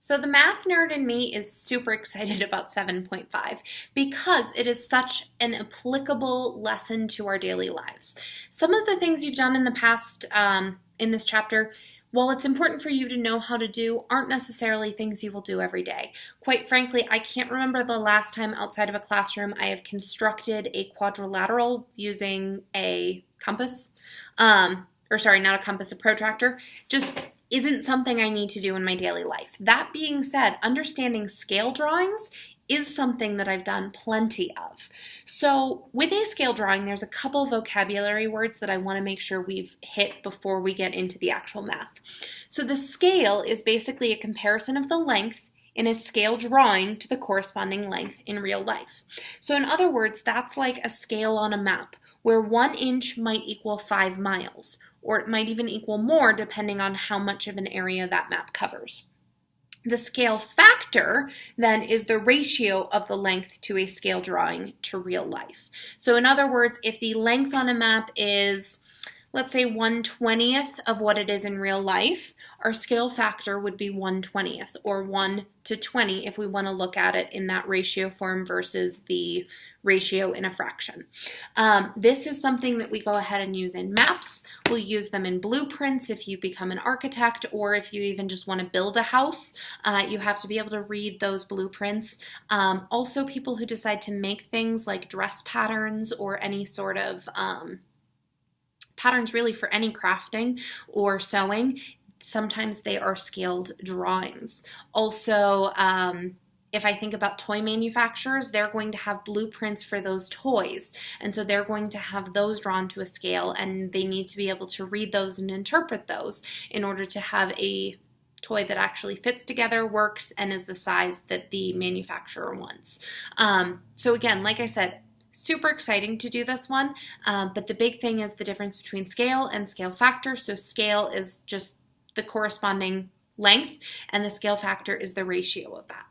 So the math nerd in me is super excited about 7.5 because it is such an applicable lesson to our daily lives. Some of the things you've done in the past in this chapter, while it's important for you to know how to do, aren't necessarily things you will do every day. Quite frankly, I can't remember the last time outside of a classroom I have constructed a quadrilateral using a compass. Or sorry, not a compass, a protractor. Just isn't something I need to do in my daily life. That being said, understanding scale drawings is something that I've done plenty of. So with a scale drawing, there's a couple vocabulary words that I want to make sure we've hit before we get into the actual math. So the scale is basically a comparison of the length in a scale drawing to the corresponding length in real life. So in other words, that's like a scale on a map, where 1 inch might equal 5 miles, or it might even equal more depending on how much of an area that map covers. The scale factor then is the ratio of the length to a scale drawing to real life. So in other words, if the length on a map is, let's say, 1/20th of what it is in real life, our scale factor would be 1/20th, or 1 to 20 if we want to look at it in that ratio form versus the ratio in a fraction. This is something that we go ahead and use in maps. We'll use them in blueprints if you become an architect, or if you even just want to build a house. You have to be able to read those blueprints. Also, people who decide to make things like dress patterns or any sort of patterns really for any crafting or sewing, sometimes they are scaled drawings. Also, if I think about toy manufacturers, they're going to have blueprints for those toys. And so they're going to have those drawn to a scale, and they need to be able to read those and interpret those in order to have a toy that actually fits together, works, and is the size that the manufacturer wants. So again, like I said, super exciting to do this one, but the big thing is the difference between scale and scale factor. So scale is just the corresponding length, and the scale factor is the ratio of that.